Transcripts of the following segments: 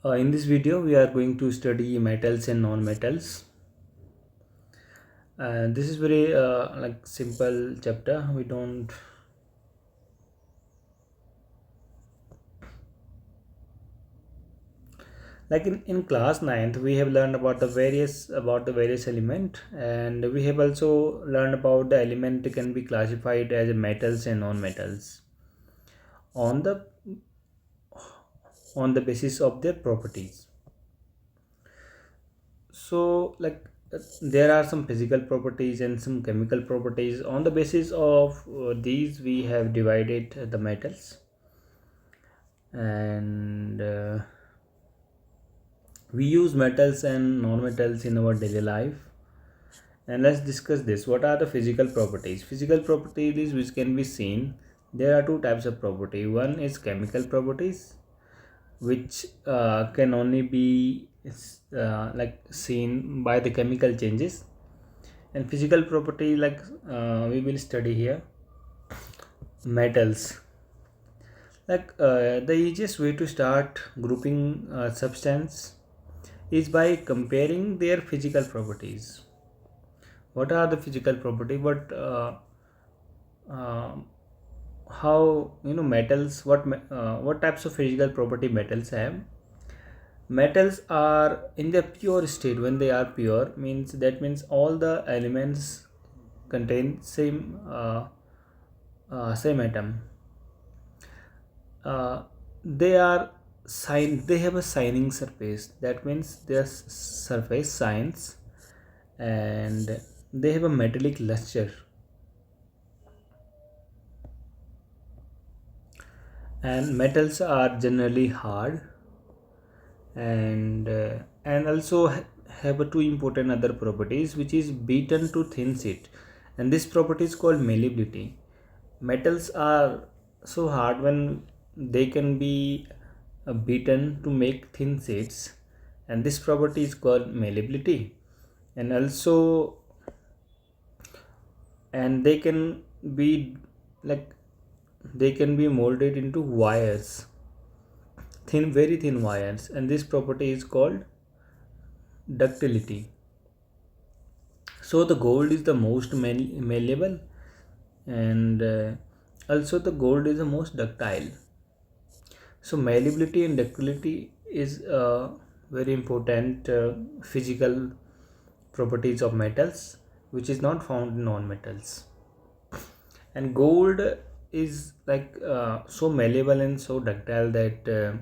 In this video, we are going to study metals and non-metals. And this is very like simple chapter. We don't like in class ninth. We have learned about the various element, and we have also learned about the element can be classified as metals and non-metals on the basis of their properties. So there are some physical properties and some chemical properties. On the basis of these, we have divided the metals, and we use metals and non-metals in our daily life. And let's discuss this. What are the physical properties? Physical properties which can be seen. There are two types of property. One is chemical properties, which can only be seen by the chemical changes, and physical property we will study here metals. The easiest way to start grouping substance is by comparing their physical properties. What are the physical property? Uh, how metals, what types of physical property metals have? Metals are in their pure state. When they are pure, means all the elements contain same atom. uh, they are they have a shining surface. That means their surface shines, and they have a metallic luster. And metals are generally hard, and also have a two important other properties, which is beaten to thin sheet, and this property is called malleability. Metals are so hard when they can be beaten to make thin sheets, and this property is called malleability. And also, and be like they can be molded into wires, very thin wires, and this property is called ductility. So the gold is the most malleable, and also the gold is the most ductile. So malleability and ductility is very important physical properties of metals, which is not found in non-metals. And gold is so malleable and so ductile that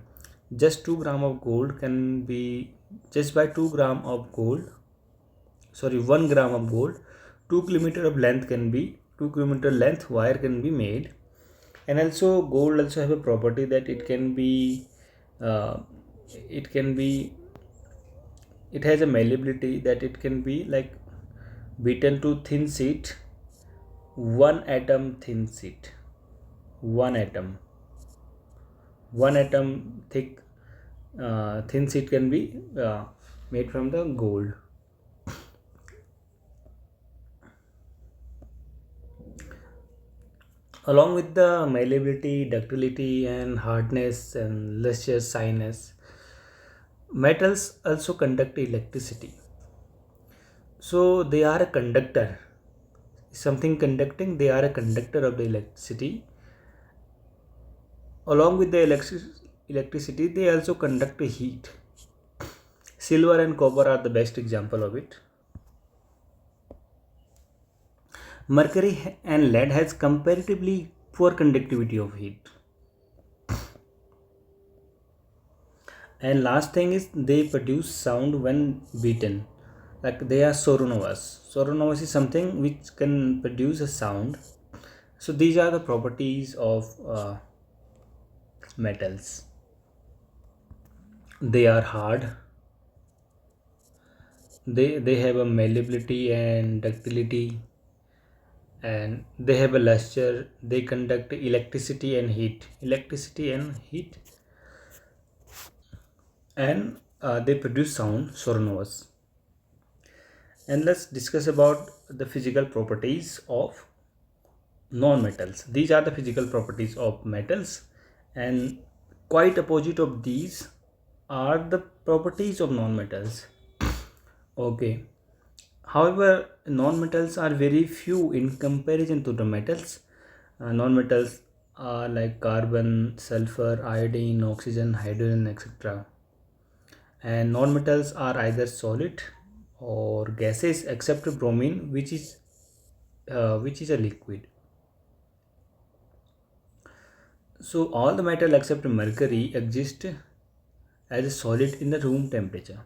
just 2 gram of gold can be, just by 2 gram of gold, sorry, 1 gram of gold, 2 kilometer of length can be, 2 kilometer length wire can be made. And also gold also have a property that uh, it can be it has a malleability, that it can be beaten to thin sheet, one atom thin sheet, one atom one atom thick thin sheet can be made from the gold. Along with the malleability, ductility, and hardness and luster, shyness, metals also conduct electricity. So they are a conductor. Something conducting, they are a conductor of the electricity. Along with the electricity, they also conduct heat. Silver and copper are the best example of it. Mercury and lead has comparatively poor conductivity of heat. And last thing is, they produce sound when beaten. Like they are soronovas. Soronovas is something which can produce a sound. So these are the properties of metals. They are hard. They have a malleability and ductility, and they have a luster. They conduct electricity and heat, and they produce sound, soronovas. And let's discuss about the physical properties of non-metals. These are the physical properties of metals, and quite opposite of these are the properties of non-metals. Okay. However, non-metals are very few in comparison to the metals. Non-metals are like carbon, sulfur, iodine, oxygen, hydrogen, etc. And non-metals are either solid or gases except bromine, which is a liquid. So all the metal except mercury exist as a solid in the room temperature.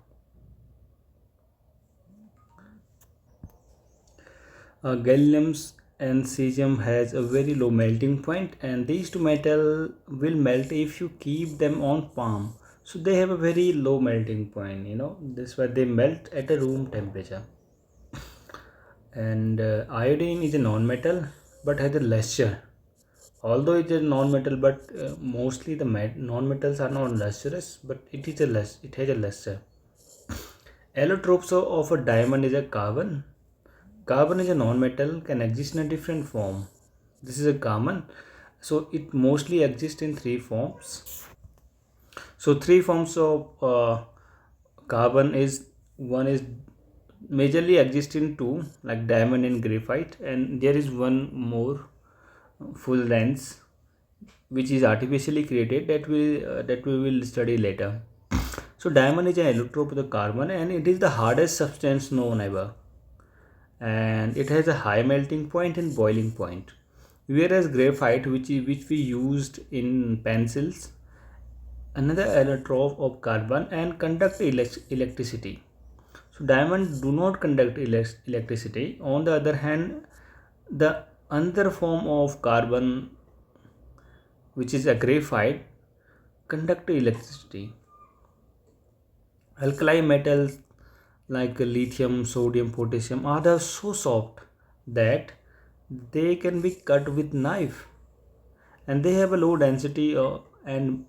Gallium and cesium has a very low melting point, and these two metal will melt if you keep them on palm. So they have a very low melting point. That's why they melt at a room temperature. And iodine is a non-metal but has a luster. Although it is a non-metal, but mostly the non-metals are not lustrous, but it has a luster. Allotropes of a diamond is a carbon. Carbon is a non-metal, can exist in a different form. This is a common. So it mostly exists in three forms. So three forms of carbon is one is majorly exist in two, like diamond and graphite, and there is one more full length which is artificially created that we will study later. So diamond is an allotrope of the carbon, and it is the hardest substance known ever, and it has a high melting point and boiling point. Whereas graphite, which we used in pencils, another allotrope of carbon and conduct electricity. So diamonds do not conduct electricity. On the other hand, the another form of carbon, which is a graphite, conduct electricity. Alkali metals like lithium, sodium, potassium are so soft that they can be cut with knife, and they have a low density and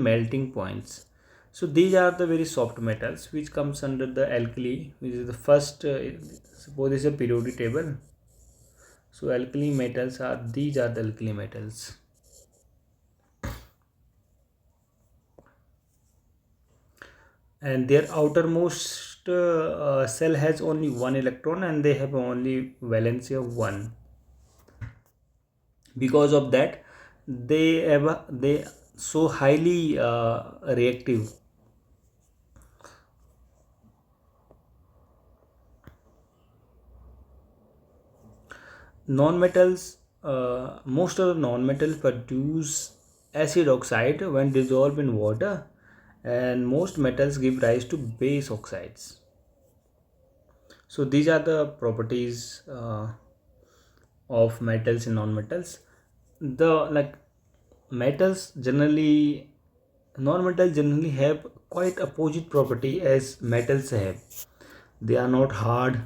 melting points. So these are the very soft metals which comes under the alkali, which is the first. Suppose this is a periodic table. So alkali metals are these are the alkali metals. And their outermost cell has only one electron, and they have only valency of one. Because of that, they so highly reactive. Non-metals, most of the non-metals produce acid oxide when dissolved in water, and most metals give rise to base oxides. So these are the properties of metals and non-metals. The like metals generally Non-metals generally have quite opposite property as metals have. They are not hard,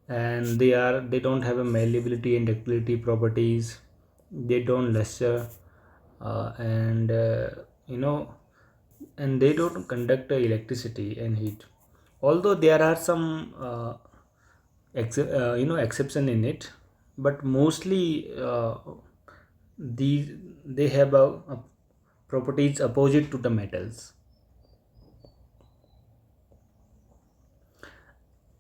and they don't have a malleability and ductility properties. They don't luster, and and they don't conduct electricity and heat. Although there are some exception in it, but mostly these they have a properties opposite to the metals.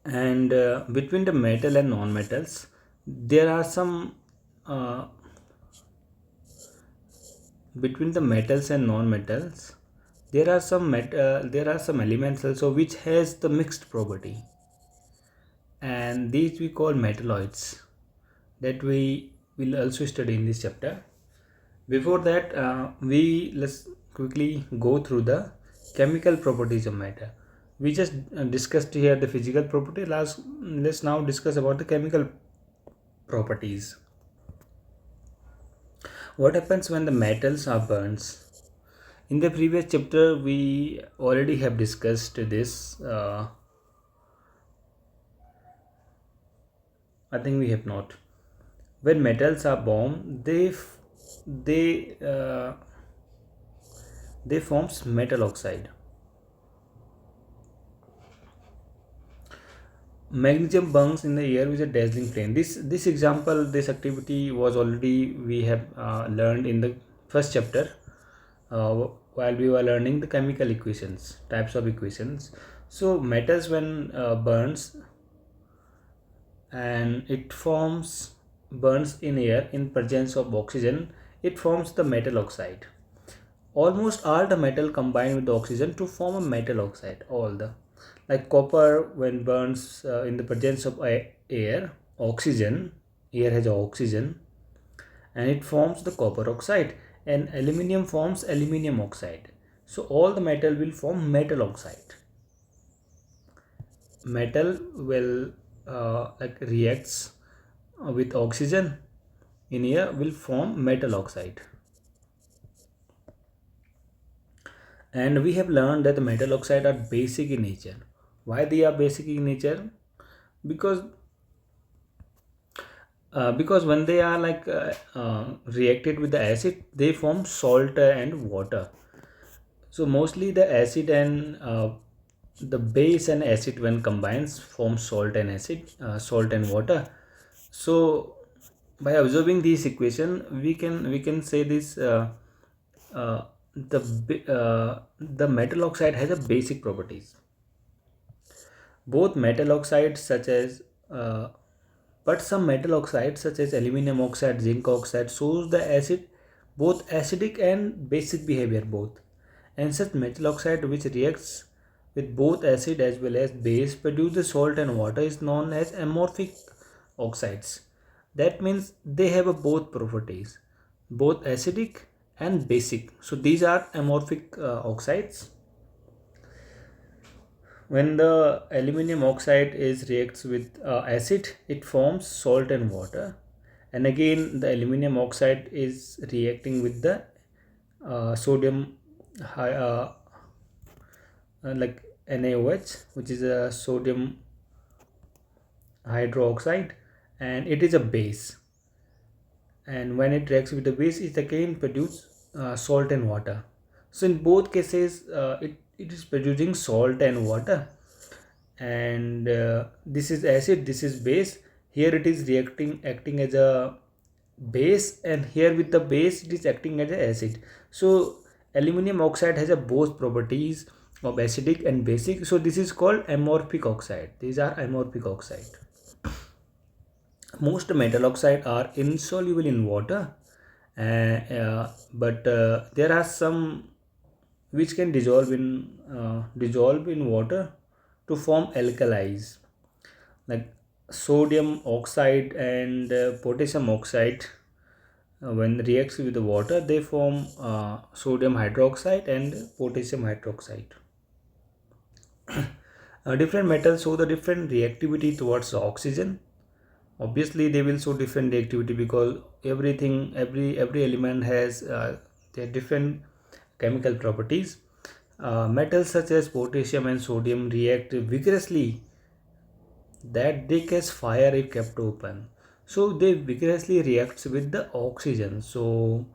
And between the metal and non-metals, there are some uh, between the metals and non-metals, there are some elements also which has the mixed property, and these we call metalloids, that we will also study in this chapter. Before that, we let's quickly go through the chemical properties of matter. We just discussed here the physical property. Let's now discuss about the chemical properties. What happens when the metals are burns? In the previous chapter, we already have discussed this. I think we have not. When metals are burned, they they forms metal oxide. Magnesium burns in the air with a dazzling flame. This activity was already we have learned in the first chapter. while we were learning the chemical equations, types of equations. So metals when burns, and it forms burns in air in presence of oxygen, it forms the metal oxide. Almost all the metal combine with the oxygen to form a metal oxide. All the, like copper when burns in the presence of air, oxygen, air has oxygen, and it forms the copper oxide, and aluminium forms aluminium oxide. So all the metal will form metal oxide. Metal will like reacts with oxygen in air will form metal oxide. And we have learned that the metal oxide are basic in nature. Why they are basic in nature? Because because when they are reacted with the acid, they form salt and water. So mostly the acid and the base and acid when combines form salt and acid, salt and water. So by observing this equation, we can say this the metal oxide has a basic properties. Both metal oxides such as but some metal oxides such as aluminum oxide, zinc oxide shows the acid both acidic and basic behavior both. And such metal oxide which reacts with both acid as well as base produce the salt and water is known as amorphic oxides. That means they have a both properties, both acidic and basic. So these are amorphic oxides. When the aluminum oxide is reacts with acid, it forms salt and water. And again, the aluminum oxide is reacting with the sodium like NaOH, which is a sodium hydroxide, and it is a base. And when it reacts with the base, it again produce salt and water. So in both cases, it is producing salt and water, and this is acid, this is base. Here it is reacting acting as a base, and here with the base it is acting as a acid. So aluminum oxide has a both properties of acidic and basic, so this is called amorphic oxide. These are amorphic oxide. Most metal oxide are insoluble in water, but there are some which can dissolve in water to form alkalis, like sodium oxide and potassium oxide. When reacts with the water, they form sodium hydroxide and potassium hydroxide. Different metals show the different reactivity towards the oxygen. Obviously they will show different reactivity because every element has their different chemical properties. Metals such as potassium and sodium react vigorously, that they catch fire if kept open. So they vigorously reacts with the oxygen. So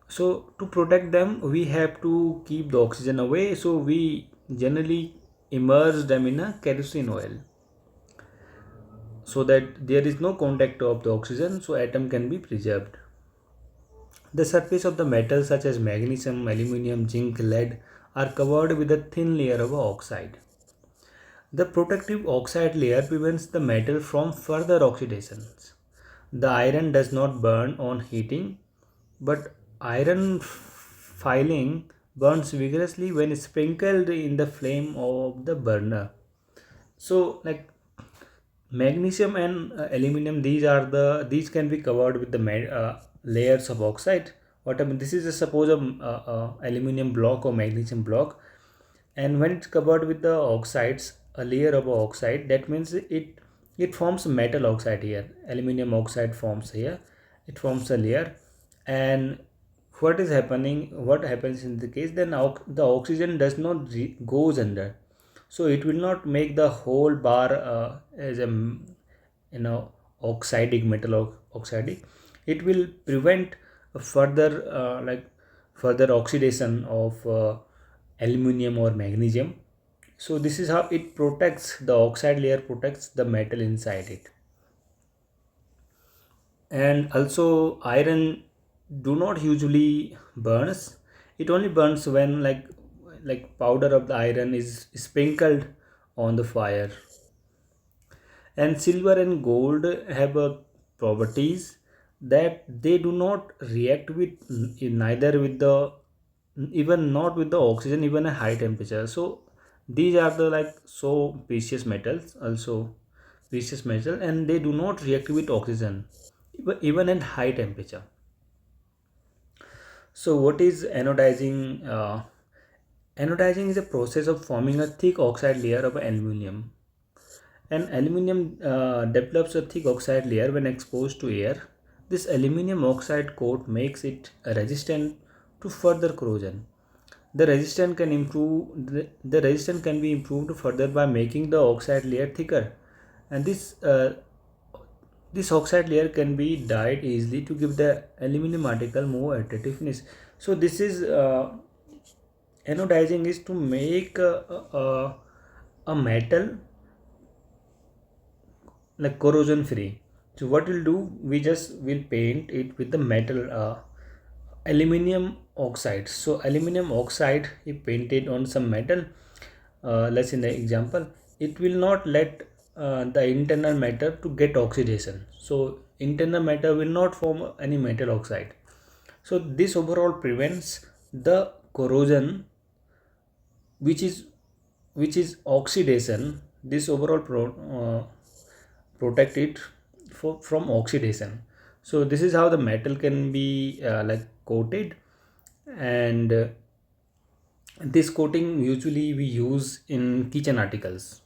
to protect them, we have to keep the oxygen away, so we generally immerse them in a kerosene oil, so that there is no contact of the oxygen, so atom can be preserved. The surface of the metals such as magnesium, aluminum, zinc, lead are covered with a thin layer of oxide. The protective oxide layer prevents the metal from further oxidations. The iron does not burn on heating, but iron filing burns vigorously when sprinkled in the flame of the burner. So like magnesium and aluminum, these can be covered with the layers of oxide. What I mean, this is a suppose a aluminum block or magnesium block, and when it's covered with the oxides, a layer of oxide, that means it forms metal oxide here. Aluminum oxide forms here, it forms a layer. And what happens in the case, then the oxygen does not goes under, so it will not make the whole bar as a oxidic metal oxidic. It will prevent a further further oxidation of aluminum or magnesium. So this is how it protects, the oxide layer protects the metal inside it. And also iron do not usually burns, It only burns when powder of the iron is sprinkled on the fire. And silver and gold have properties that they do not react with neither with the even not with the oxygen even at high temperature. So these are the so precious metals, also precious metal, and they do not react with oxygen even at high temperature. So what is anodizing? Anodizing is a process of forming a thick oxide layer of aluminum. And aluminum develops a thick oxide layer when exposed to air. This aluminum oxide coat makes it resistant to further corrosion. The resistance can be improved further by making the oxide layer thicker, and this oxide layer can be dyed easily to give the aluminum article more attractive finish. So this is anodizing is to make a metal corrosion free. So what we'll do, we just will paint it with the metal aluminum oxide. So aluminum oxide if painted on some metal, let's in the example, it will not let the internal matter to get oxidation. So internal matter will not form any metal oxide. So this overall prevents the corrosion, which is oxidation. This overall protect it from oxidation. So this is how the metal can be coated. And this coating usually we use in kitchen articles.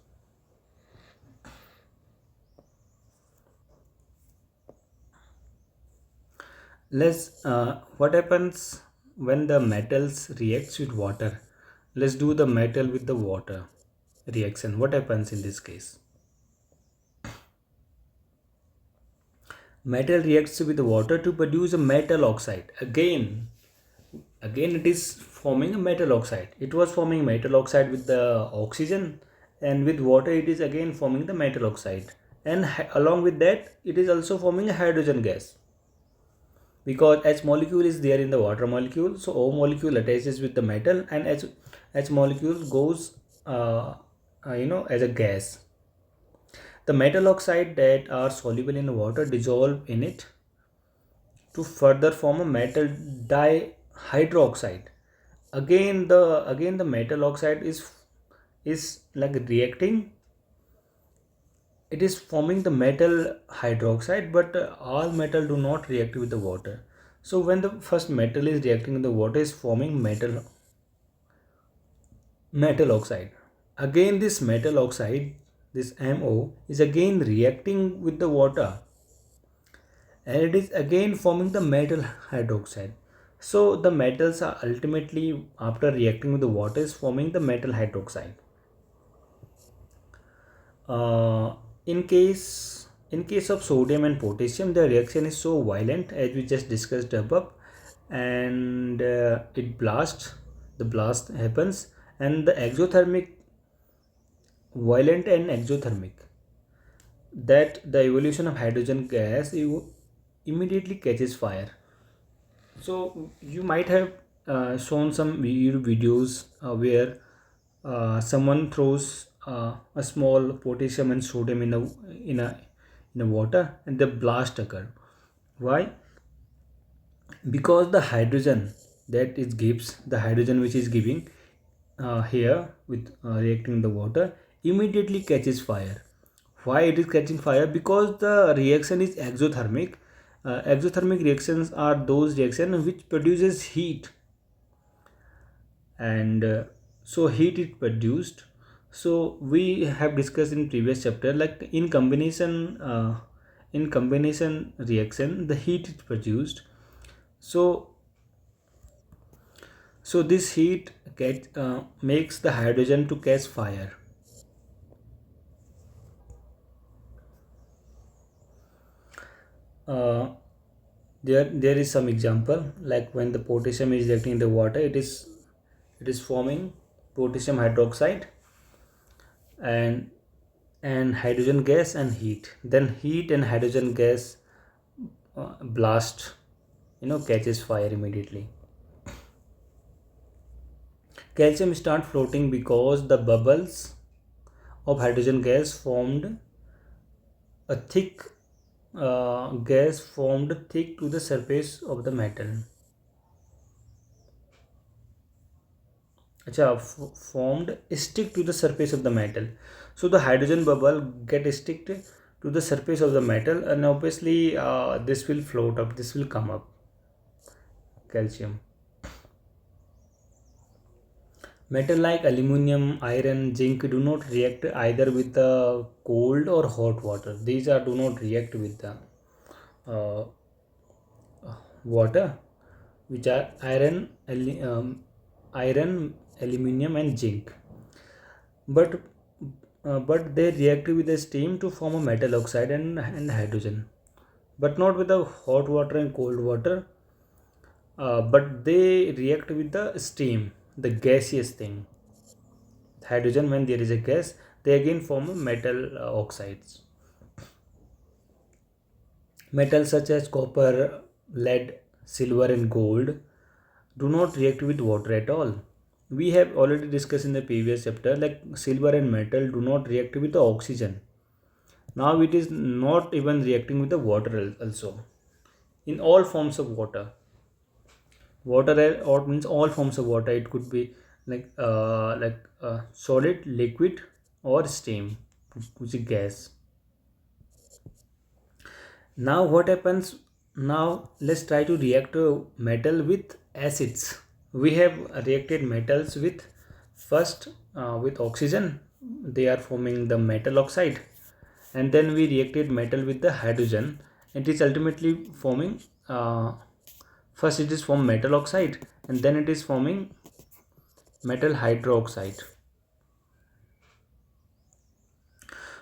Let's what happens when the metals reacts with water. Let's do the metal with the water reaction. What happens in this case? Metal reacts with the water to produce a metal oxide. Again it is forming a metal oxide. It was forming metal oxide with the oxygen, and with water it is again forming the metal oxide. And along with that it is also forming a hydrogen gas, because H molecule is there in the water molecule. So O molecule attaches with the metal, and H molecule goes as a gas. The metal oxide that are soluble in water dissolve in it to further form a metal dihydroxide. Again the metal oxide is like reacting. It is forming the metal hydroxide, but all metal do not react with the water. So when the first metal is reacting with the water, is forming metal oxide. Again this metal oxide, this MO, is again reacting with the water, and it is again forming the metal hydroxide. So the metals are ultimately, after reacting with the water, is forming the metal hydroxide. uh, in case of sodium and potassium, the reaction is so violent as we just discussed above, and the blast happens, and the exothermic, violent and exothermic, that the evolution of hydrogen gas immediately catches fire. So you might have shown some videos where someone throws a small potassium and sodium in a in a water, and the blast occur. Why? Because the hydrogen that it gives, the hydrogen which is giving here with reacting the water, immediately catches fire. Why it is catching fire? Because the reaction is exothermic. Exothermic reactions are those reactions which produces heat, and so heat is produced. So we have discussed in previous chapter, like in combination reaction the heat is produced. So so this heat makes the hydrogen to catch fire. uh, there is some example, like when the potassium is reacting in the water, it is forming potassium hydroxide and hydrogen gas and heat. Then heat and hydrogen gas blast, catches fire immediately. Calcium start floating because the bubbles of hydrogen gas formed a thick gas formed thick to the surface of the metal. Acha, formed stick to the surface of the metal. So the hydrogen bubble get stick to the surface of the metal, and obviously this will float up, this will come up. Calcium. Metal like aluminum, iron, zinc do not react either with the cold or hot water. These are do not react with the uh, water, which are iron, aluminum, and zinc. But but they react with the steam to form a metal oxide and hydrogen, but not with the hot water and cold water. But they react with the steam, the gaseous thing. Hydrogen, when there is a gas, they again form a metal oxides. Metals such as copper, lead, silver, and gold do not react with water at all. We have already discussed in the previous chapter, like silver and metal do not react with the oxygen. Now it is not even reacting with the water also. In all forms of water, or means all forms of water, it could be solid, liquid, or steam, which is gas. Now what happens? Now let's try to react metal with acids. We have reacted metals with first with oxygen. They are forming the metal oxide, and then we reacted metal with the hydrogen. It is ultimately forming. First it is formed metal oxide, and then it is forming metal hydroxide.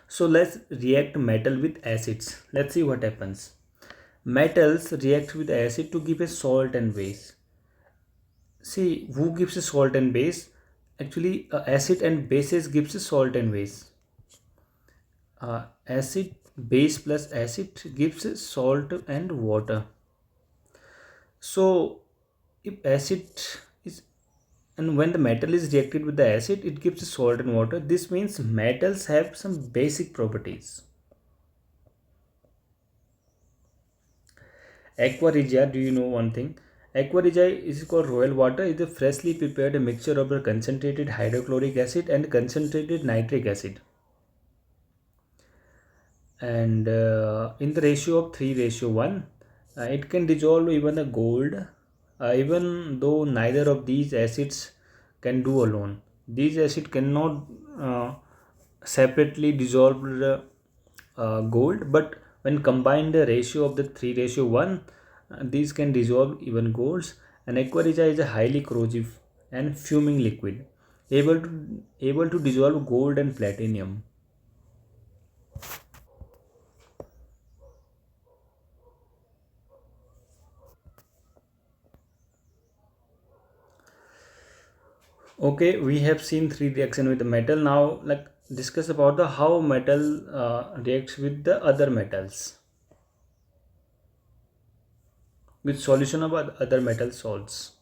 So let's react metal with acids. Let's see what happens. Metals react with acid to give a salt and base. See, who gives a salt and base? Actually, acid and bases gives a salt and base. Acid, base plus acid gives a salt and water. So, if acid is, and when the metal is reacted with the acid, it gives a salt and water. This means metals have some basic properties. Aqua regia, do you know one thing? Aqua regia is called royal water. Is a freshly prepared mixture of a concentrated hydrochloric acid and concentrated nitric acid, and in the ratio of 3:1. It can dissolve even a gold, even though neither of these acids can do alone. These acids cannot uh, separately dissolve the gold, but when combined the ratio of the 3:1, these can dissolve even golds. And aqua regia is a highly corrosive and fuming liquid, able to dissolve gold and platinum. Okay, we have seen three reaction with the metal. Now, like discuss about the how metal reacts with the other metals, with solution of other metal salts.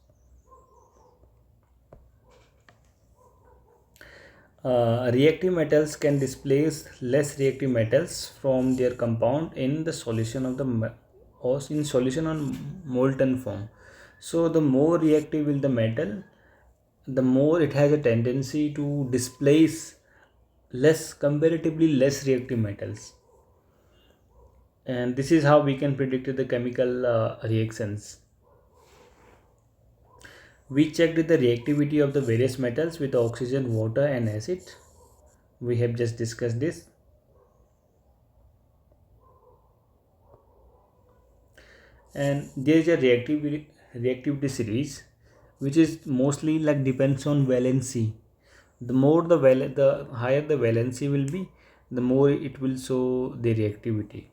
Reactive metals can displace less reactive metals from their compound in the solution of the or in solution on molten form. So the more reactive will the metal, the more it has a tendency to displace less, comparatively less reactive metals. And this is how we can predict the chemical reactions. We checked the reactivity of the various metals with oxygen, water, and acid. We have just discussed this. And there is a reactivity series, which is mostly like depends on valency. The more the higher the valency will be, the more it will show the reactivity.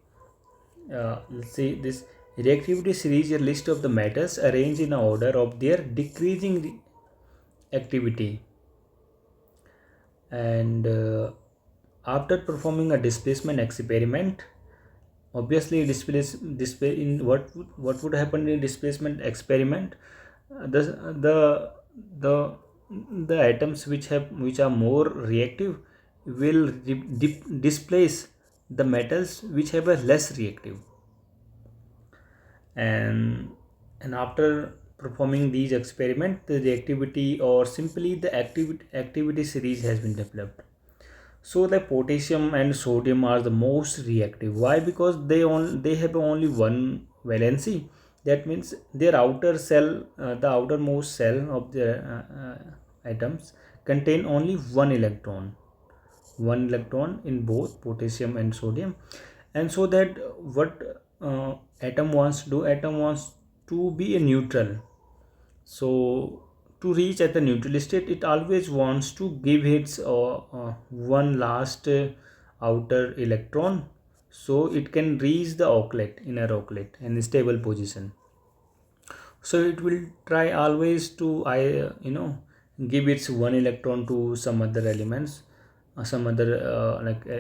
Let's see this reactivity series, a list of the metals arranged in order of their decreasing activity. And after performing a displacement experiment, obviously display in what would happen in displacement experiment. The the atoms which are more reactive will displace the metals which have a less reactive. And after performing these experiments, the reactivity or simply the activity series has been developed. So the potassium and sodium are the most reactive. Why? Because they have only one valency. That means their outer cell, the outermost cell of the atoms, contain only one electron in both potassium and sodium. And so that what atom wants to do, atom wants to be a neutral. So to reach at the neutral state, it always wants to give its one last outer electron, so it can reach the inner aucklet in a stable position. So it will try always to give its one electron to some other elements, some other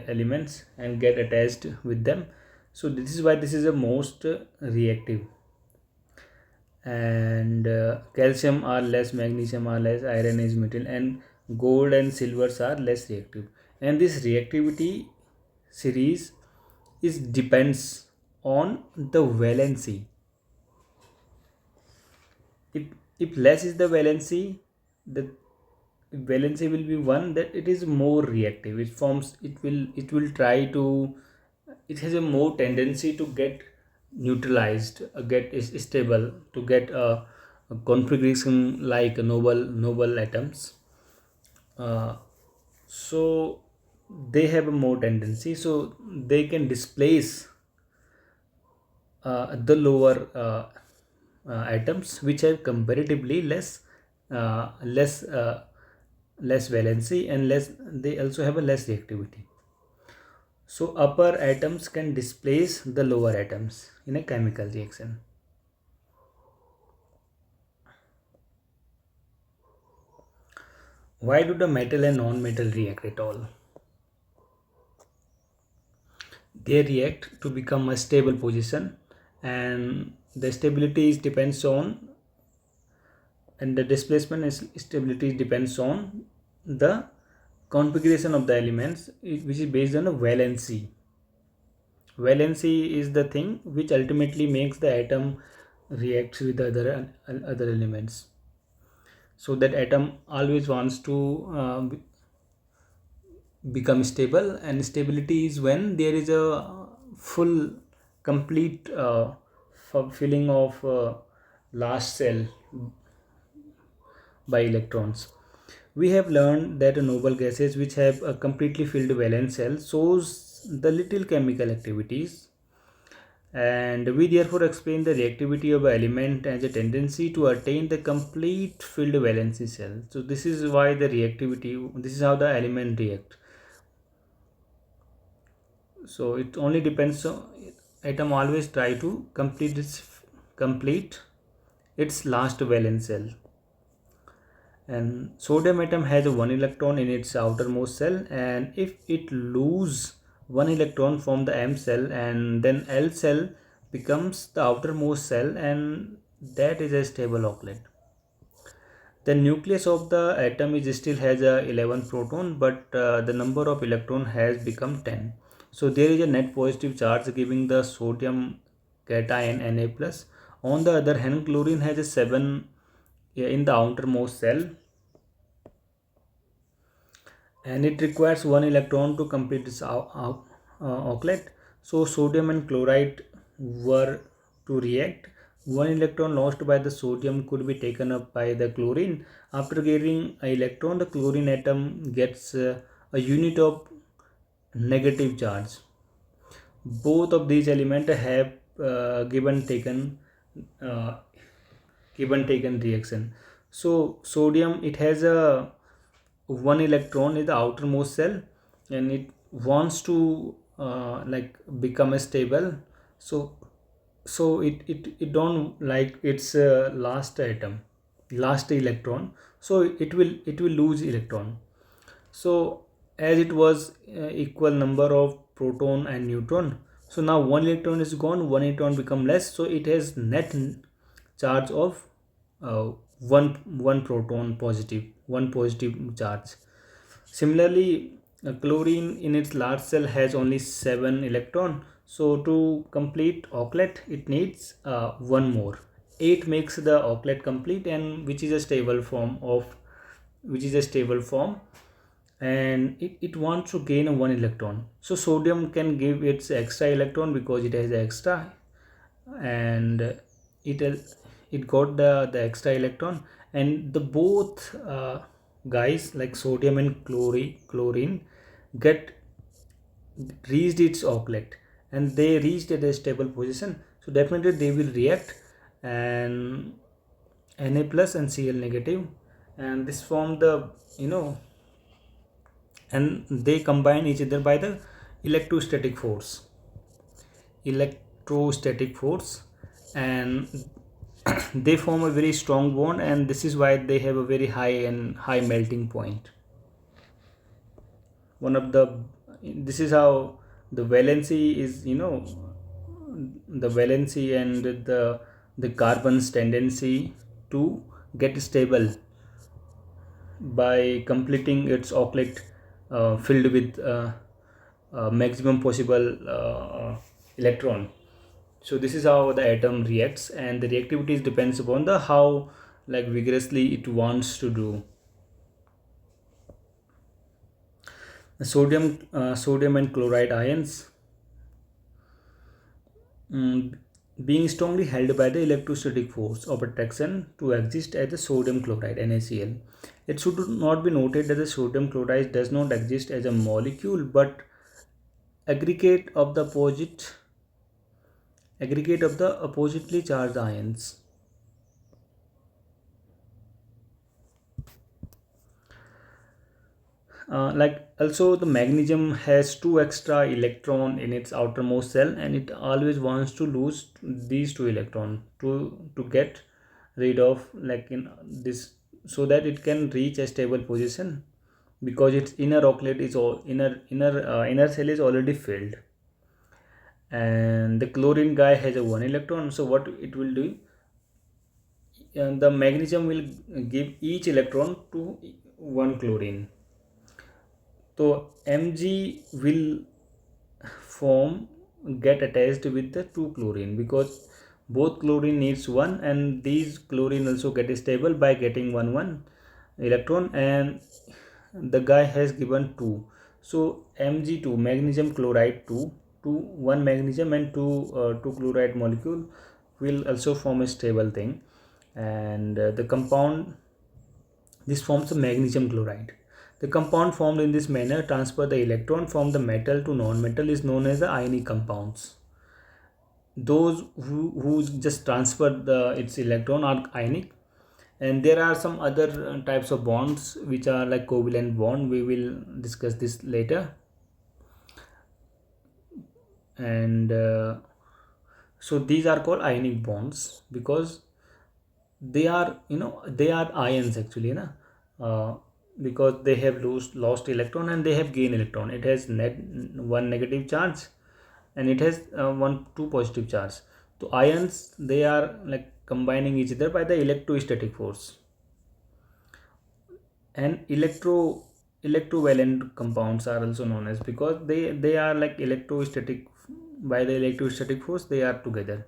elements, and get attached with them. So this is why this is the most reactive. And calcium are less, magnesium are less, iron is middle, and gold and silvers are less reactive. And this reactivity series is depends on the valency. If less is the valency, the valency will be one, that it is more reactive. It will try to, it has a more tendency to get neutralized, get is stable, to get a configuration like noble atoms. uh, so they have a more tendency, so they can displace the lower atoms which have comparatively less valency, and less, they also have a less reactivity. So upper atoms can displace the lower atoms in a chemical reaction. Why do the metal and non-metal react at all? They react to become a stable position, and the stability is depends on, and the displacement is stability depends on the configuration of the elements, which is based on a valency. Valency is the thing which ultimately makes the atom reacts with the other elements. So that atom always wants to become stable, and stability is when there is a full complete filling of last cell by electrons. We have learned that noble gases which have a completely filled valence cell shows the little chemical activities, and we therefore explain the reactivity of an element as a tendency to attain the complete filled valency cell. So this is why the reactivity, this is how the element react. So it only depends on, atom always try to complete its last valence cell. And sodium atom has one electron in its outermost cell, and if it lose one electron from the M cell, and then L cell becomes the outermost cell, and that is a stable aucklet. The nucleus of the atom is still has a 11 proton, but the number of electron has become 10. So there is a net positive charge giving the sodium cation Na plus. On the other hand, chlorine has a 7 in the outermost cell, and it requires one electron to complete this aucklet. So sodium and chloride were to react. One electron lost by the sodium could be taken up by the chlorine. After getting an electron, the chlorine atom gets a unit of negative charge. Both of these elements have uh, given taken reaction. So sodium, it has a one electron in the outermost cell, and it wants to become a stable. So it don't like its last atom, last electron. So it will lose electron. So as it was equal number of proton and neutron, so now one electron is gone, one electron become less, so it has net charge of uh, one proton positive. one positive charge. Similarly, chlorine in its large cell has only 7 electron. So to complete aucklet, it needs one more. 8 makes the aucklet complete, and which is a stable form of which is a stable form, and it wants to gain a one electron. So sodium can give its extra electron because it has extra, and it got the extra electron, and the both guys like sodium and chlorine get reached its outlet, and they reached at a stable position. So definitely they will react, and Na plus and Cl negative, and this form the, and they combine each other by the electrostatic force electrostatic force and they form a very strong bond, and this is why they have a very high melting point. One of the This is how the valency is, the valency and the carbon's tendency to get stable by completing its aucklet filled with maximum possible electron. So this is how the atom reacts, and the reactivity depends upon the how like vigorously it wants to do. Sodium and chloride ions, mm, being strongly held by the electrostatic force of attraction to exist as the sodium chloride NaCl. It should not be noted that the sodium chloride does not exist as a molecule but aggregate of the oppositely charged ions. Like also the magnesium has two extra electron in its outermost shell, and it always wants to lose these two electron to get rid of like in this, so that it can reach a stable position, because its inner aucklet is all inner shell is already filled, and the chlorine guy has a one electron. So what it will do, the magnesium will give each electron to one chlorine. So Mg will form get attached with the two chlorine, because both chlorine needs one, and these chlorine also get stable by getting one electron, and the guy has given two. So Mg2 magnesium chloride 2 one magnesium and two chloride molecule will also form a stable thing, and the compound this forms a magnesium chloride. The compound formed in this manner transfer the electron from the metal to non-metal is known as the ionic compounds. Those who just transfer its electron are ionic, and there are some other types of bonds which are like covalent bond. We will discuss this later, and so these are called ionic bonds because they are, they are ions actually, uh, because they have lost electron and they have gained electron. It has one negative charge, and it has one two positive charge. So ions, they are like combining each other by the electrostatic force, and electrovalent compounds are also known as, because they are like electrostatic, by the electrostatic force they are together.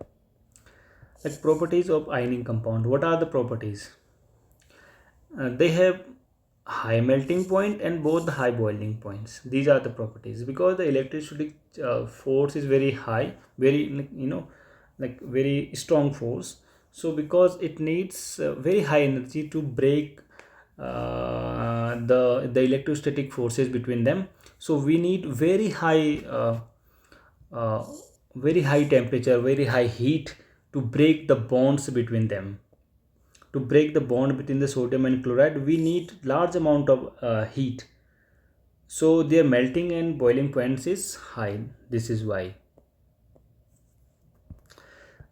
Like properties of ionic compound, what are the properties? They have high melting point and both the high boiling points. These are the properties, because the electrostatic force is very high, very like very strong force. So because it needs very high energy to break the electrostatic forces between them, so we need uh, very high temperature, very high heat to break the bonds between them. To break the bond between the sodium and chloride, we need large amount of heat, so their melting and boiling points is high. This is why.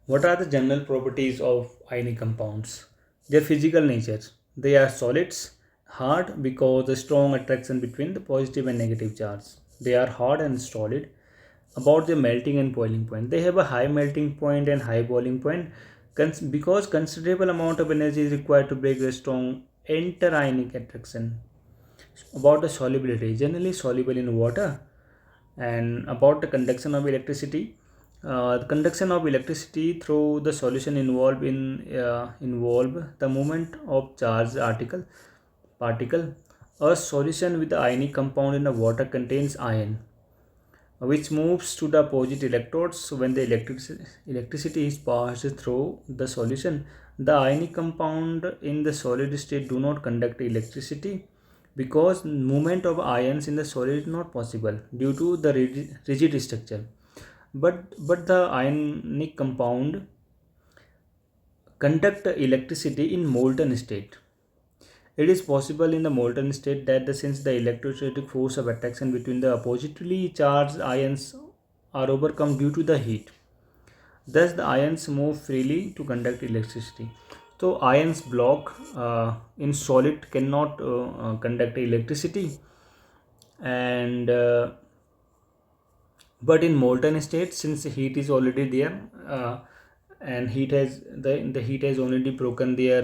What are the general properties of ionic compounds? Their physical nature. They are solids, hard because the strong attraction between the positive and negative charge. They are hard and solid. About the melting and boiling point, they have a high melting point and high boiling point, because considerable amount of energy is required to break the strong enterionic attraction. About the solubility, generally soluble in water. And about the conduction of electricity, the conduction of electricity through the solution involve the movement of charged article particle. A solution with the ionic compound in the water contains ion, which moves to the opposite electrodes when the electricity is passed through the solution. The ionic compound in the solid state do not conduct electricity because movement of ions in the solid is not possible due to the rigid structure. But the ionic compound conduct electricity in molten state. It is possible in the molten state that since the electrostatic force of attraction between the oppositely charged ions are overcome due to the heat. Thus, the ions move freely to conduct electricity. So, ions block in solid cannot conduct electricity, and but in molten state, since heat is already there, and the heat has already broken their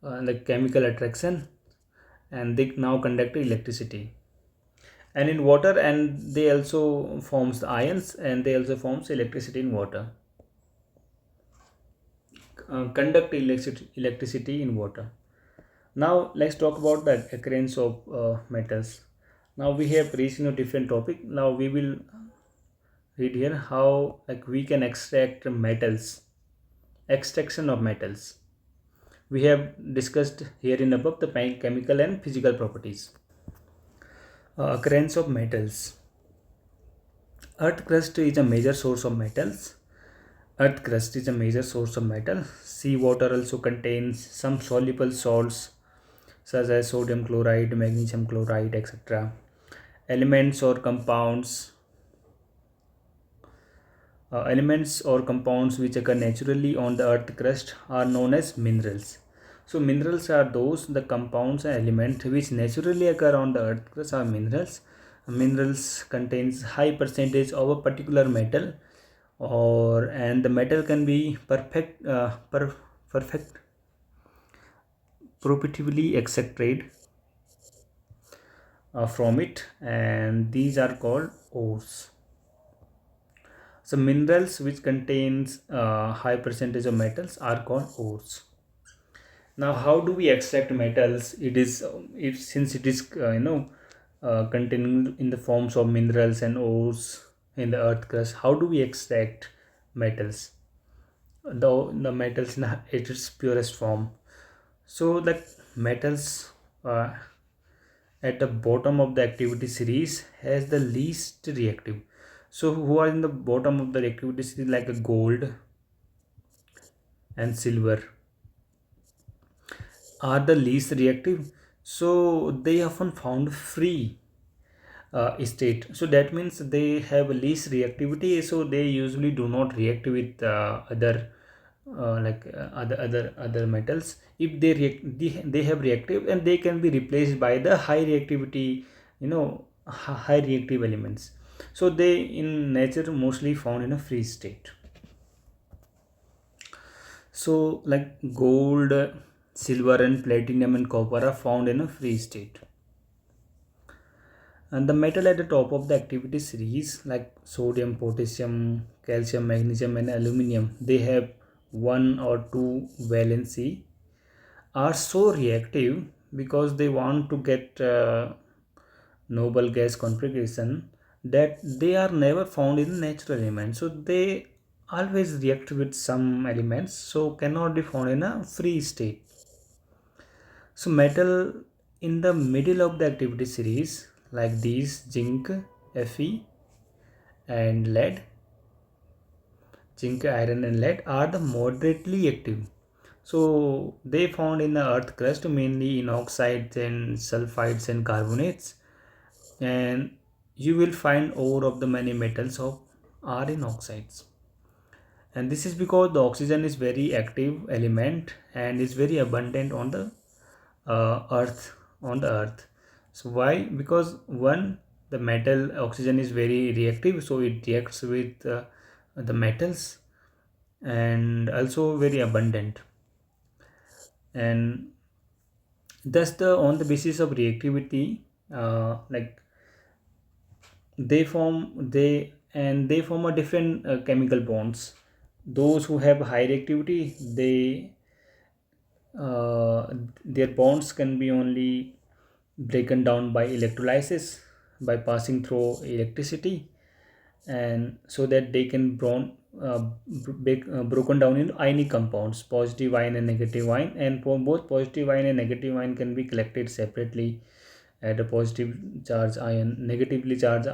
the chemical attraction, and they now conduct electricity. And in water, and they also forms the ions, and they also forms electricity in water. Conduct electricity in water. Now let's talk about the occurrence of metals. Now we have reached different topic. Now we will read here how we can extract metals. Extraction of metals. We have discussed here in above the chemical and physical properties. Occurrence of metals. Earth crust is a major source of metals. Earth crust is a major source of metal. Seawater also contains some soluble salts such as sodium chloride, magnesium chloride, etc. Elements or compounds which occur naturally on the earth crust are known as minerals. So minerals are those the compounds and elements which naturally occur on the earth crust are minerals. Minerals contains high percentage of a particular metal, and the metal can be perfect profitably extracted from it, and these are called ores. So minerals which contains high percentage of metals are called ores. Now how do we extract metals? It is if since it is containing in the forms of minerals and ores in the earth crust, how do we extract metals? The metals in its purest form. So like metals at the bottom of the activity series has the least reactive. So who are in the bottom of the activity series like a gold and silver are the least reactive. So they often found free state. So that means they have least reactivity. So they usually do not react with other other metals. If they have reactive, and they can be replaced by the high reactivity, high reactive elements. So they in nature mostly found in a free state. So like gold, silver and platinum and copper are found in a free state. And the metal at the top of the activity series like sodium, potassium, calcium, magnesium and aluminum, they have one or two valency, are so reactive because they want to get noble gas configuration, that they are never found in natural elements. So they always react with some elements, so cannot be found in a free state. So metal in the middle of the activity series like these zinc, Fe and lead, zinc, iron and lead are the moderately active. So they found in the earth crust mainly in oxides and sulfides and carbonates, and you will find ore of the many metals of are in oxides. And this is because the oxygen is very active element and is very abundant on the earth on the earth. So why? Because one, the metal oxygen is very reactive, so it reacts with the metals, and also very abundant. And Thus, the on the basis of reactivity, like they form a different chemical bonds. Those who have high reactivity, uh, their bonds can be only broken down by electrolysis, by passing through electricity, and so that they can broken down into ionic compounds, positive ion and negative ion, and for both positive ion and negative ion can be collected separately at a positive charge ion, negatively charged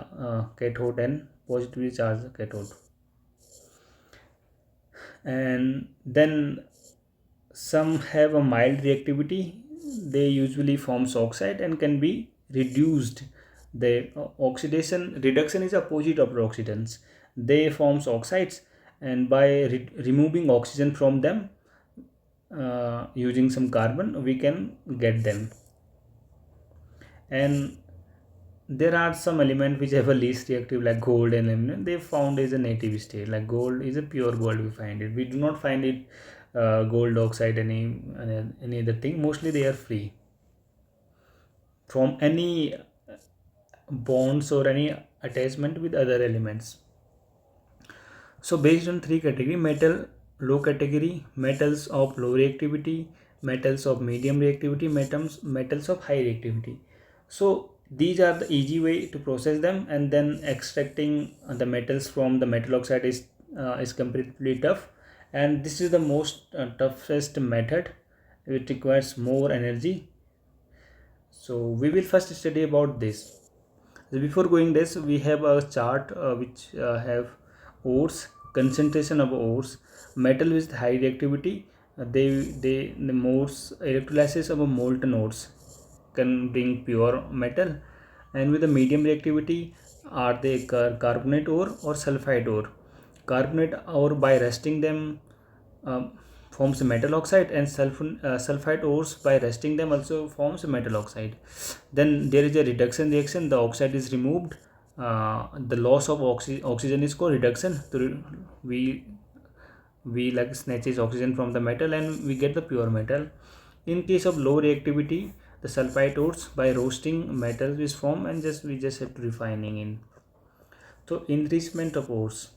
cathode, and positively charged cathode. And then some have a mild reactivity. They usually forms oxide and can be reduced. The oxidation reduction is opposite of oxidants. They forms oxides, and by removing oxygen from them, using some carbon, we can get them. And there are some elements which have a least reactive, like gold and aluminum. They found as a native state. Like gold is a pure gold, we find it. We do not find it gold oxide, any other thing. Mostly they are free from any bonds or any attachment with other elements. So based on three category: metal low category, metals of low reactivity, metals of medium reactivity, metals of high reactivity. So these are the easy way to process them, and then extracting the metals from the metal oxide is completely tough, and this is the most toughest method. It requires more energy. So we will first study about this. So before going this, we have a chart which have ores, concentration of ores. Metal with high reactivity, the most electrolysis of a molten ores can bring pure metal, and with the medium reactivity are they carbonate ore or sulfide ore. Carbonate ore, by rusting them, um, forms metal oxide, and sulfide ores, by rusting them, also forms metal oxide. Then there is a reduction reaction. The oxide is removed. The loss of oxygen is called reduction. We like snatches oxygen from the metal, and we get the pure metal. In case of low reactivity, the sulfide ores, by roasting metal is formed, and we just have to refining in. So enrichment of ores.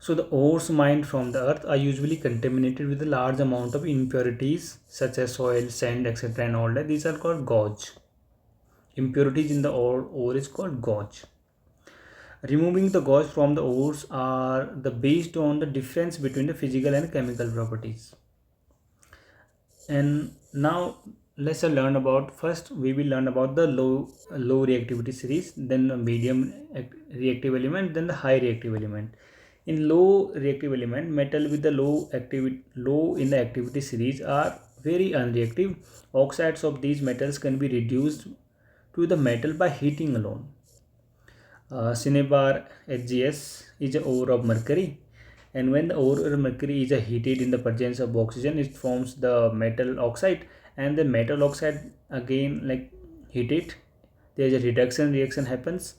So the ores mined from the earth are usually contaminated with a large amount of impurities such as soil, sand, etc. and all that. These are called gauge. Impurities in the ore is called gauge. Removing the gauge from the ores are the based on the difference between the physical and chemical properties. And now let's learn about, first we will learn about the low reactivity series, then the medium reactive element, then the high reactive element. In low reactive element, metal with the low in the activity series are very unreactive. Oxides of these metals can be reduced to the metal by heating alone. Cinnabar HGS is a ore of mercury, and when the ore of mercury is heated in the presence of oxygen, it forms the metal oxide, and the metal oxide again, like heated, there is a reduction reaction happens,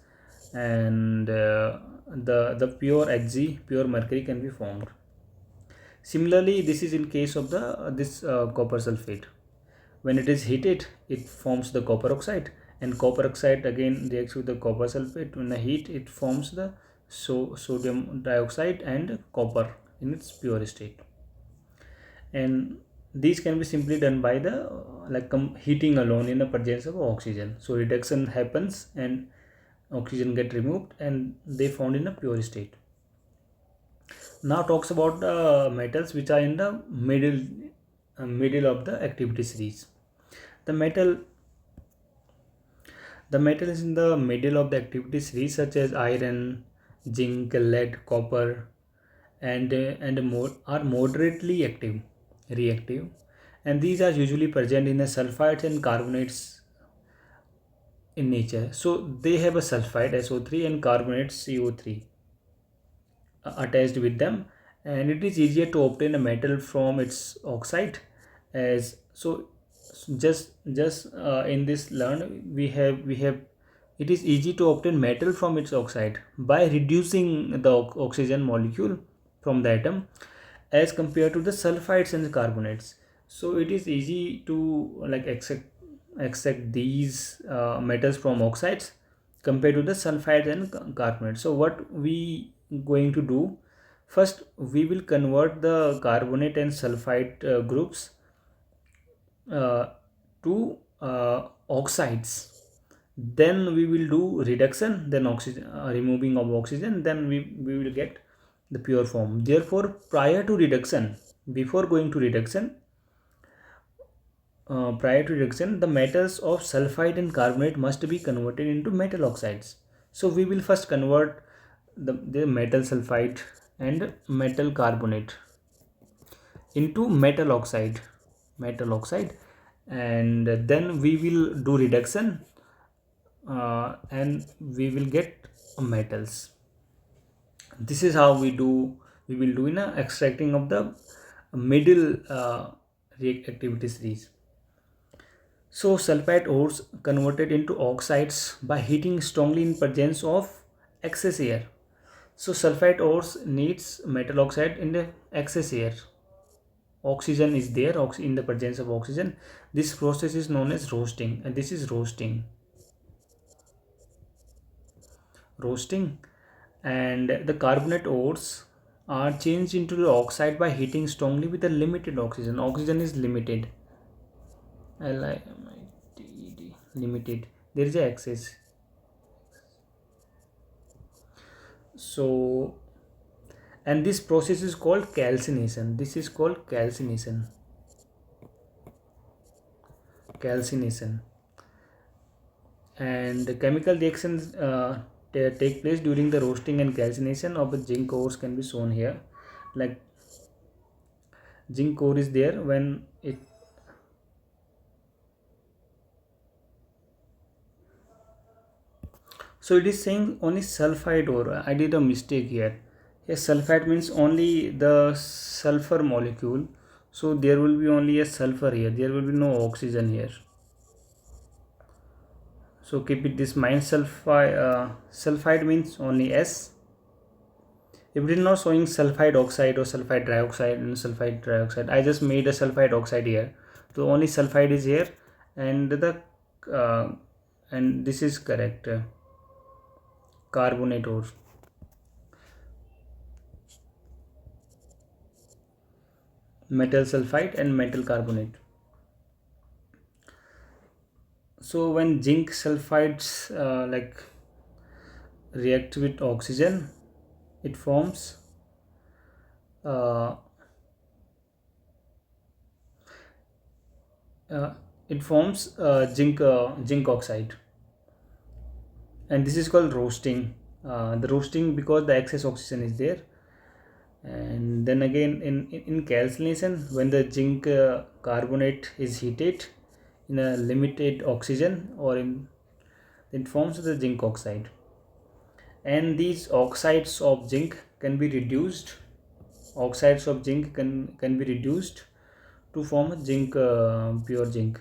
and the pure Hg, pure mercury, can be formed. Similarly, this is in case of the this copper sulfate. When it is heated, it forms the copper oxide, and copper oxide again reacts with the copper sulfate. When the heat, it forms the sodium dioxide and copper in its pure state. And these can be simply done by the heating alone in the presence of oxygen. So reduction happens, and oxygen get removed, and they found in a pure state. Now talks about the metals which are in the middle of the activity series. The metal the metal is in the middle of the activity series, such as iron, zinc, lead, copper, and more are moderately reactive, and these are usually present in the sulfides and carbonates in nature. So they have a sulfide SO3 and carbonate CO3 attached with them, and it is easier to obtain a metal from its oxide. As so just in this learn, we have it is easy to obtain metal from its oxide by reducing the oxygen molecule from the atom, as compared to the sulfides and the carbonates. So it is easy to like extract these metals from oxides compared to the sulfides and carbonate. So what we going to do, first we will convert the carbonate and sulfide groups uh, to oxides. Then we will do reduction, then oxygen, removing of oxygen, then we will get the pure form. Therefore, before going to reduction, prior to reduction, the metals of sulfide and carbonate must be converted into metal oxides. So we will first convert the metal sulfide and metal carbonate into metal oxide, and then we will do reduction, and we will get metals. This is how we will do in a extracting of the middle reactivity series. So sulfide ores converted into oxides by heating strongly in presence of excess air. So sulfide ores needs metal oxide in the excess air. Oxygen is there in the presence of oxygen. This process is known as roasting, and this is roasting. And the carbonate ores are changed into the oxide by heating strongly with a limited oxygen is limited. Limited, there is a excess. So, and this process is called calcination. Calcination. And the chemical reactions take place during the roasting and calcination of the zinc ores can be shown here. Like zinc ore is there when it, so it is saying only sulfide ore. I did a mistake here. Here sulfide means only the sulfur molecule. So there will be only a sulfur here. There will be no oxygen here. So keep it this mind. Sulfide means only S. If it is not showing sulfide oxide or sulfide dioxide and sulfide dioxide, I just made a sulfide oxide here. So only sulfide is here, and the uh, and this is correct. Carbonate ore, metal sulfide and metal carbonate. So when zinc sulfides react with oxygen, it forms uh, uh, zinc oxide, and this is called roasting. The roasting because the excess oxygen is there. And then again in calcination, when the zinc carbonate is heated in a limited oxygen, or in it forms the zinc oxide, and these oxides of zinc can be reduced to form a pure zinc,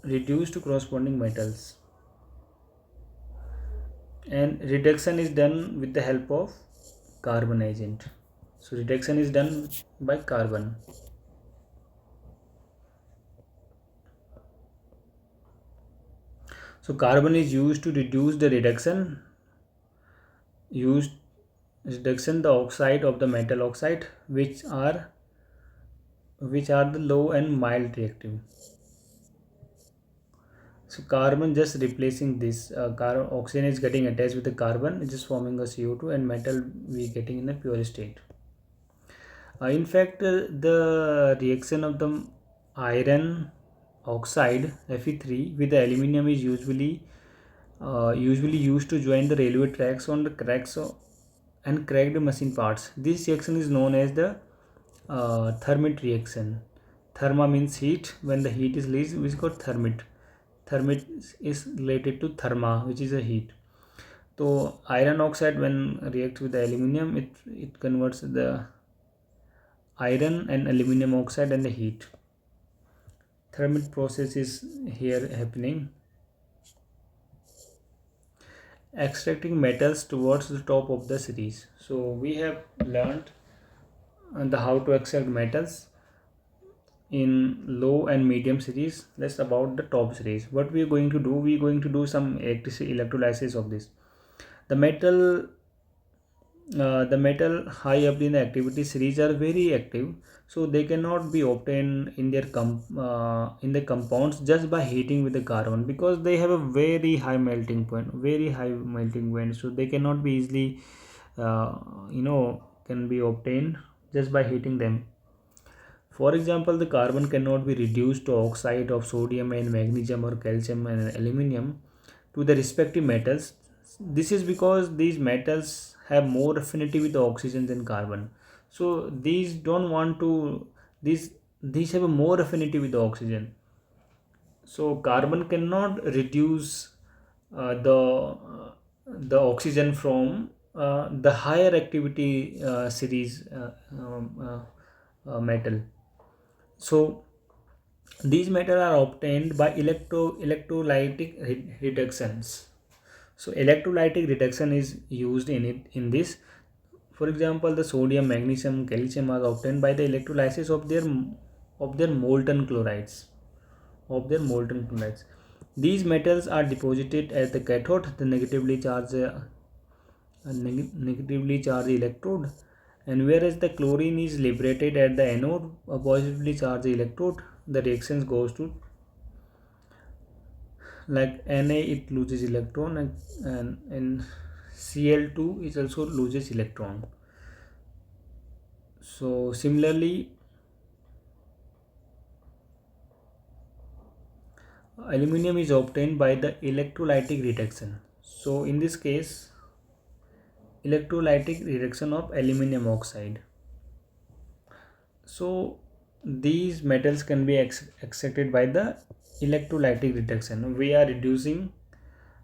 reduced to corresponding metals. And reduction is done with the help of carbon agent. So reduction is done by carbon. So carbon is used to reduce the used reduction the oxide of the metal oxide, which are the low and mild reactive. So carbon just replacing this, oxygen is getting attached with the carbon, it is forming a CO2, and metal we getting in a pure state. In fact, the reaction of the iron oxide Fe3 with the aluminum is usually used to join the railway tracks on the cracks and cracked machine parts. This reaction is known as the thermit reaction. Therma means heat. When the heat is released, which is called thermit. Thermit is related to therma, which is a heat. So iron oxide when reacts with the aluminum, it converts the iron and aluminum oxide and the heat. Thermit process is here happening. Extracting metals towards the top of the series. So we have learned the how to extract metals. in low and medium series. Let's about the top series. What we are going to do, we are going to do some electrolysis of this. The metal the metal high up in the activity series are very active, so they cannot be obtained in their in the compounds just by heating with the carbon, because they have a very high melting point, so they cannot be easily can be obtained just by heating them. For example, the carbon cannot be reduced to oxide of sodium and magnesium or calcium and aluminium to the respective metals. This is because these metals have more affinity with the oxygen than carbon. So these don't want to these have a more affinity with the oxygen. So carbon cannot reduce the oxygen from the higher activity series metal. So these metals are obtained by electrolytic reductions. So electrolytic reduction is used in this. For example, the sodium, magnesium, calcium are obtained by the electrolysis of their molten chlorides. These metals are deposited at the cathode, the negatively charged electrode, and whereas the chlorine is liberated at the anode, a positively charged electrode, the reactions goes to like Na, it loses electron, and Cl2 is also loses electron. So similarly, aluminum is obtained by the electrolytic reduction. So in this case, electrolytic reduction of aluminum oxide. So these metals can be extracted by the electrolytic reduction. We are reducing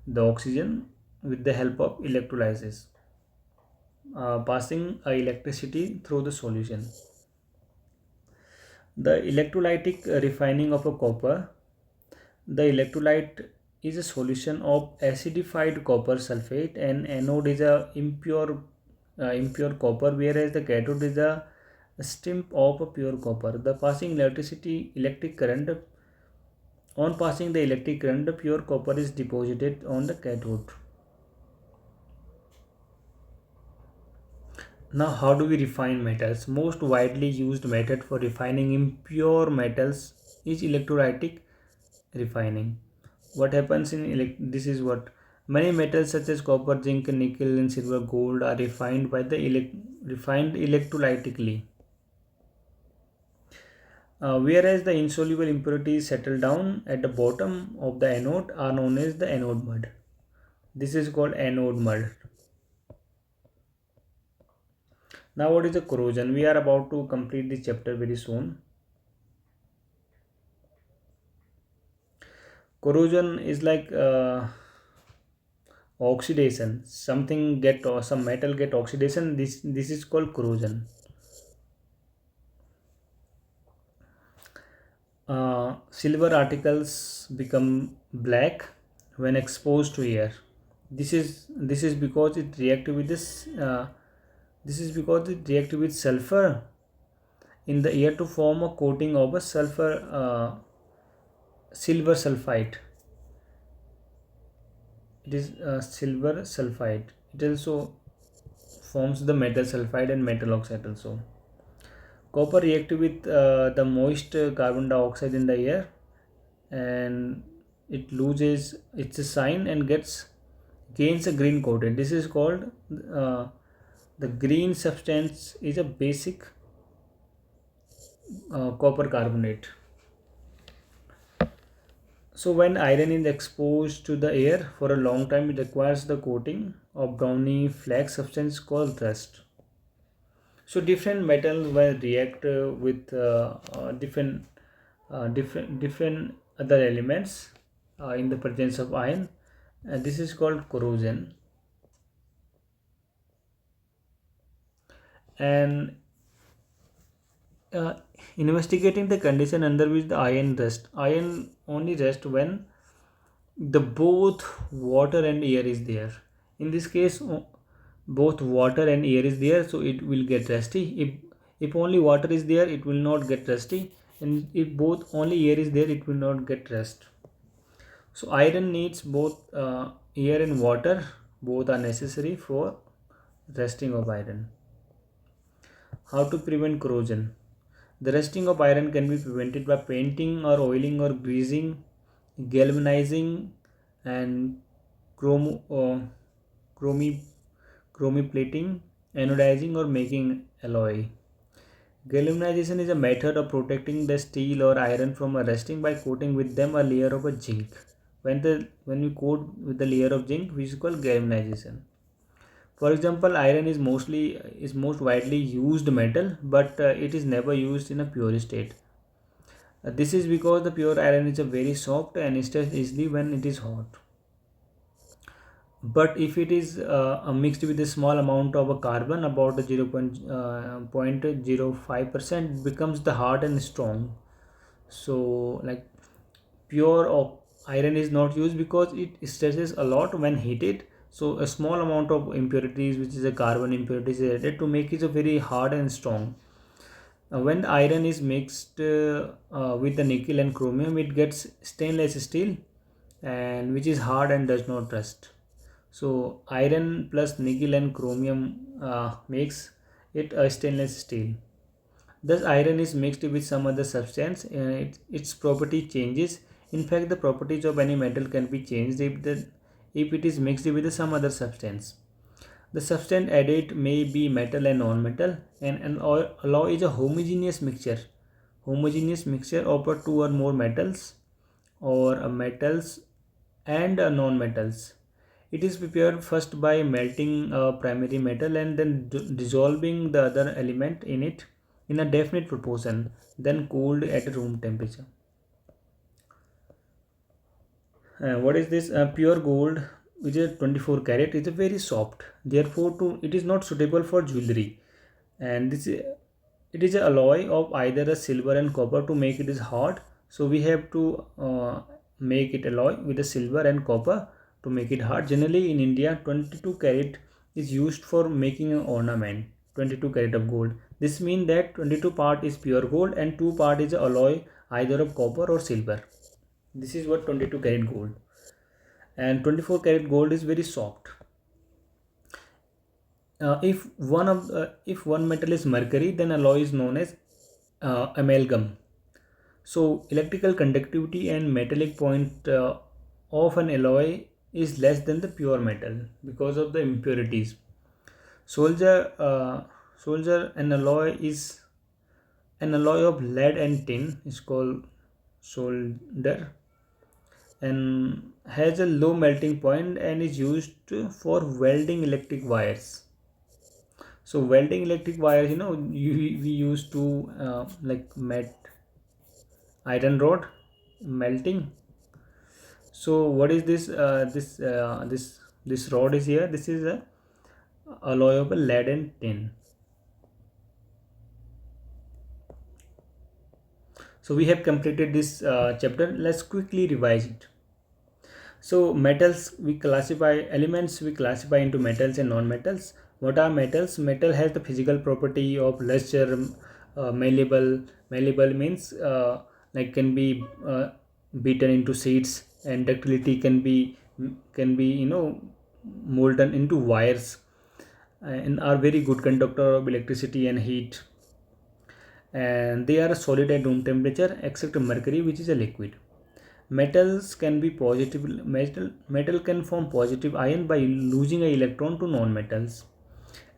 the oxygen with the help of electrolysis, passing electricity through the solution. The electrolytic refining of a copper. The electrolyte is a solution of acidified copper sulfate, and anode is a impure copper, whereas the cathode is a stimp of a pure copper. The passing electric current On passing the electric current, the pure copper is deposited on the cathode. Now, how do we refine metals? Most widely used method for refining impure metals is electrolytic refining. What happens in this is what many metals such as copper, zinc, nickel, and silver, gold are refined by the refined electrolytically. Whereas the insoluble impurities settle down at the bottom of the anode are known as the anode mud. This is called anode mud. Now, what is the corrosion? We are about to complete this chapter very soon. Corrosion is like oxidation. Something get or some metal get oxidation. This is called corrosion. Silver articles become black when exposed to air. This is because it reacts with this. This is because it reacts with sulfur in the air to form a coating of a silver sulfide. It is silver sulfide. It also forms the metal sulfide and metal oxide also. Copper reacts with the moist carbon dioxide in the air, and it loses its sign and gains a green coating. This is called the green substance is a basic copper carbonate. So when iron is exposed to the air for a long time, it acquires the coating of browny flake substance called rust. So different metals will react with different other elements in the presence of iron, and this is called corrosion. And uh, investigating the condition under which the iron only rest when the both water and air is there. In this case, both water and air is there, so it will get rusty. If only water is there, it will not get rusty. and if both only air is there, it will not get rust. So iron needs both air and water. Both are necessary for rusting of iron. How to prevent corrosion? The rusting of iron can be prevented by painting or oiling or greasing, galvanizing, and chromo, chromi, chromoplating, anodizing, or making alloy. Galvanization is a method of protecting the steel or iron from a rusting by coating with them a layer of a zinc. When we coat with the layer of zinc, which is called galvanization. For example, iron is most widely used metal, but it is never used in a pure state. This is because the pure iron is a very soft and stays easily when it is hot. But if it is mixed with a small amount of a carbon, about 0.05%, it becomes the hard and strong. So like pure of iron is not used because it stresses a lot when heated. So a small amount of impurities, which is a carbon impurities, is added to make it a very hard and strong. When the iron is mixed with the nickel and chromium, it gets stainless steel, and which is hard and does not rust. So iron plus nickel and chromium makes it a stainless steel. Thus, iron is mixed with some other substance, its property changes. In fact, the properties of any metal can be changed if it is mixed with some other substance. The substance added may be metal and non-metal, and an alloy is a homogeneous mixture. Homogeneous mixture of two or more metals, or metals and non-metals. It is prepared first by melting a primary metal and then dissolving the other element in it in a definite proportion, then cooled at room temperature. What is this? Pure gold, which is 24 karat, is a very soft. Therefore, it is not suitable for jewelry. And it is an alloy of either a silver and copper to make it is hard. So we have to make it alloy with a silver and copper to make it hard. Generally, in India, 22 karat is used for making an ornament. 22 karat of gold. This means that 22 part is pure gold and 2 part is alloy either of copper or silver. This is what 22 karat gold. And 24 karat gold is very soft. If one metal is mercury, then alloy is known as amalgam. So electrical conductivity and metallic point of an alloy is less than the pure metal because of the impurities. Soldier, soldier, an alloy of lead and tin is called solder, and has a low melting point and is used for welding electric wires. So welding electric wires, we used to like met iron rod melting. So what is this? This rod is here. This is a alloy of a lead and tin. So we have completed this chapter. Let's quickly revise it. So metals we classify elements we classify into metals and non-metals. What are metals? Metal has the physical property of luster, malleable. Malleable means like can be beaten into sheets, and ductility can be molten into wires, and are very good conductor of electricity and heat. And they are solid at room temperature except mercury, which is a liquid. Metals can be positive. Metal can form positive ion by losing an electron to non-metals,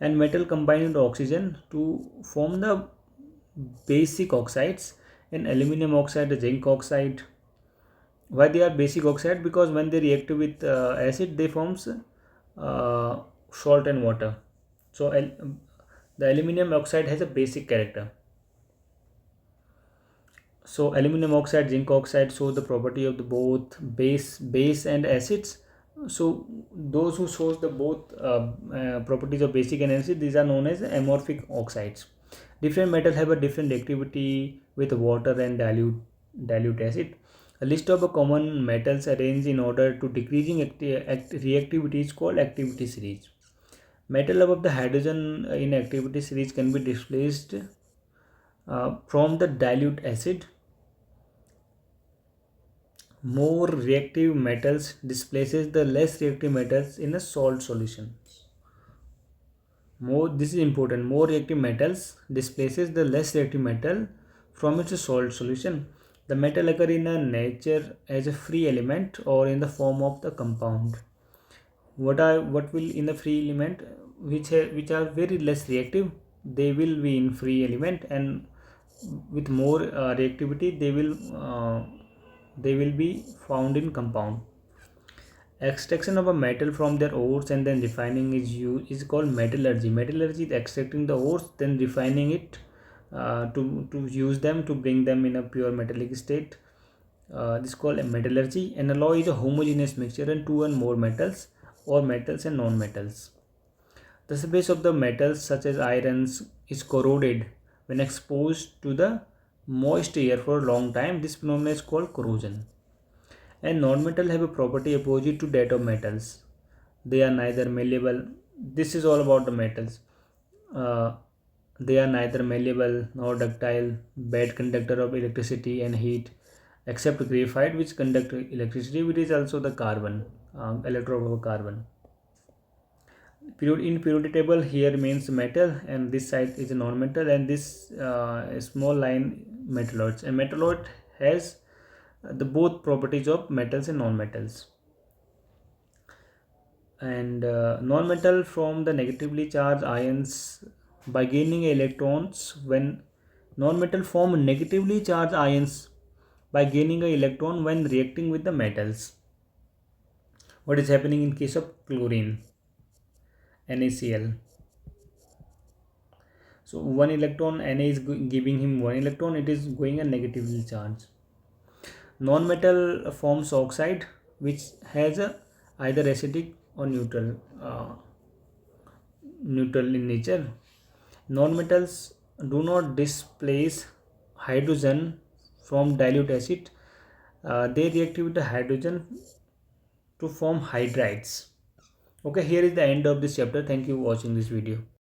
and metal combine with oxygen to form the basic oxides, and aluminum oxide, the zinc oxide. Why they are basic oxide? Because when they react with acid, they forms salt and water. So the aluminum oxide has a basic character. So aluminum oxide, zinc oxide show the property of the both base and acids. So those who shows the both properties of basic and acid, these are known as amorphic oxides. Different metals have a different activity with water and dilute acid. A list of common metals arranged in order to decreasing reactivity is called activity series. Metal above the hydrogen in activity series can be displaced from the dilute acid, more reactive metals displaces the less reactive metals in a salt solution. More, this is important, more reactive metals displaces the less reactive metal from its salt solution. The metal occur in a nature as a free element or in the form of the compound. What will in the free element, which are very less reactive, they will be in free element, and with more reactivity they will be found in compound. Extraction of a metal from their ores and then refining is called metallurgy. Metallurgy is extracting the ores, then refining it to use them to bring them in a pure metallic state. This is called a metallurgy. An alloy is a homogeneous mixture and two and more metals, or metals and non-metals. The surface of the metals such as irons is corroded when exposed to the moist air for a long time. This phenomenon is called corrosion. And non-metal have a property opposite to that of metals. They are neither malleable. This is all about the metals. Uh, they are neither malleable nor ductile, bad conductor of electricity and heat, except graphite, which conduct electricity, which is also the carbon, electron of carbon. In periodic table, here means metal, and this side is a non-metal, and this small line metalloids. And metalloid has the both properties of metals and non-metals. And non-metal form the negatively charged ions by gaining electrons when non-metal form negatively charged ions by gaining an electron when reacting with the metals. What is happening in case of chlorine, NaCl? So one electron, Na is giving him one electron, it is going a negatively charged. Non-metal forms oxide, which has a either acidic or neutral in nature. Non-metals do not displace hydrogen from dilute acid. They react with the hydrogen to form hydrides. Okay, here is the end of this chapter. Thank you for watching this video.